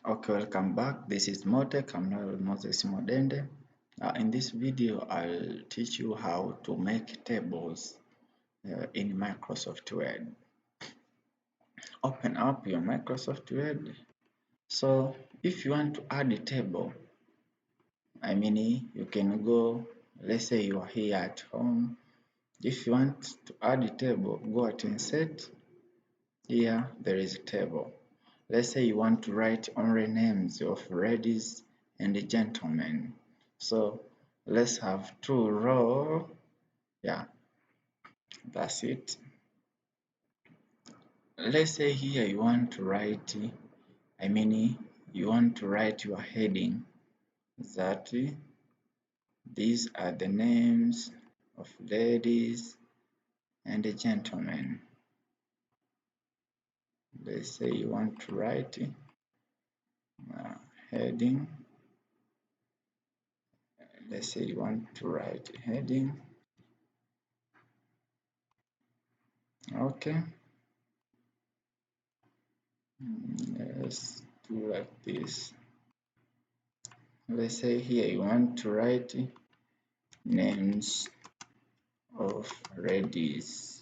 Okay, welcome back. This is Motec. I'm now Moses Modende. In this video, I'll teach you how to make tables in Microsoft Word. Open up your Microsoft Word. So, if you want to add a table, you can go, let's say you are here at home. If you want to add a table, go at Insert. Here, there is a table. Let's say you want to write only names of ladies and gentlemen. So let's have 2 rows. Yeah, that's it. Let's say here you want to write, you want to write your heading that these are the names of ladies and gentlemen. Let's say you want to write heading. Let's say you want to write heading. Okay. Let's do like this. Let's say here you want to write names of ladies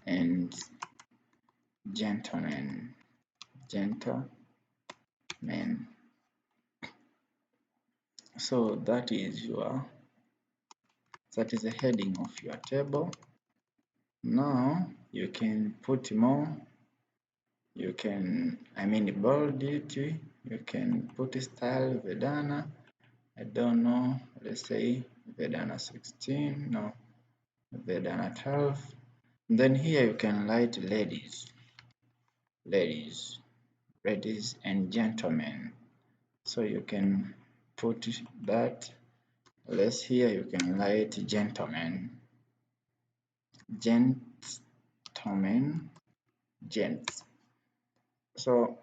and gentlemen. So that is the heading of your table. Now you can put more. You can bold it. You can put style Vedana. I don't know. Let's say Vedana 16. No, Vedana 12. Then here you can write ladies and gentlemen. So you can put that. Let's here you can write gentlemen, gents. So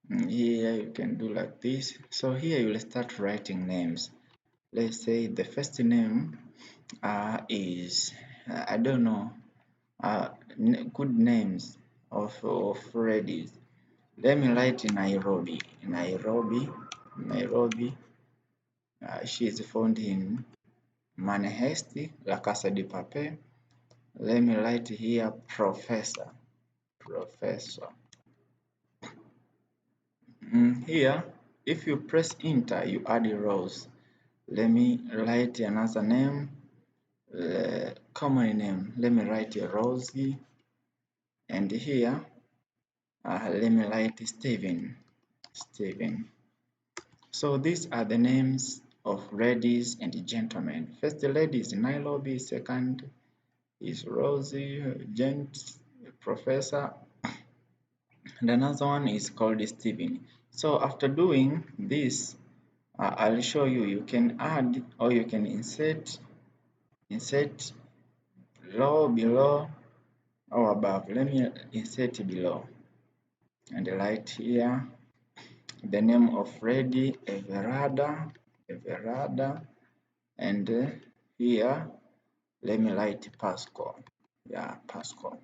here you can do like this. So here you will start writing names. Let's say the first name is I don't know, good names of ladies. Let me write Nairobi. She is found in Manhest, La Casa de Papel. Let me write here professor. Here, if you press enter, you add rows. Let me write another name, common name. Let me write Rosie, and here, let me write Steven. So these are the names of ladies and gentlemen. First lady is Nairobi, second is Rosie, gent, professor, and another one is called Steven. So after doing this, I'll show you. You can add or you can insert below or above. Let me insert below and write here the name of Freddy Everada, and here let me write Pascal. Yeah, Pascal.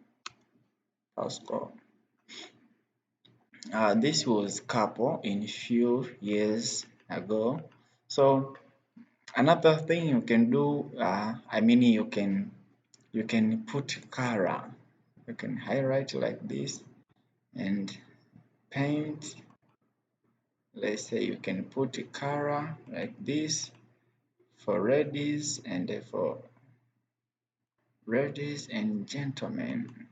This was couple in few years ago. So another thing you can do, you can put color. You can highlight like this and paint. Let's say you can put a color like this for ladies and gentlemen.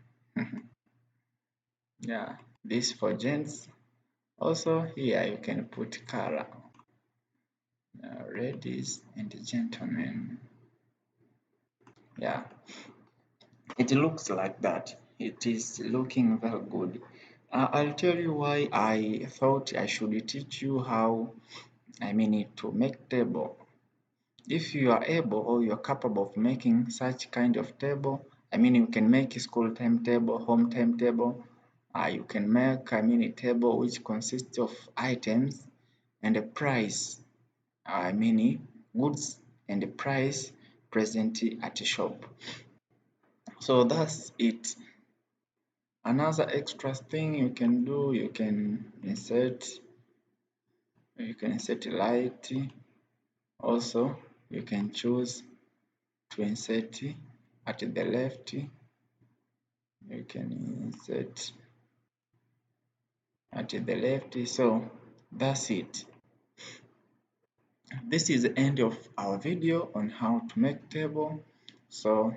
Yeah, this for gents. Also here you can put color, ladies and gentlemen. Yeah, it looks like that. It is looking very good. I'll tell you why I thought I should teach you how to make table. If you are able or you are capable of making such kind of table, you can make a school timetable, home timetable. You can make a table which consists of items and a price. Goods and the price present at a shop. So that's it. Another extra thing you can do, you can insert light. Also, you can choose to insert at the left. You can insert at the left. So that's it. This is the end of our video on how to make table. So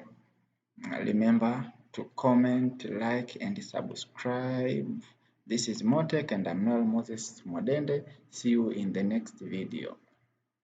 remember to comment, like, and subscribe. This is Motech and I'm Noel Moses Modende. See you in the next video.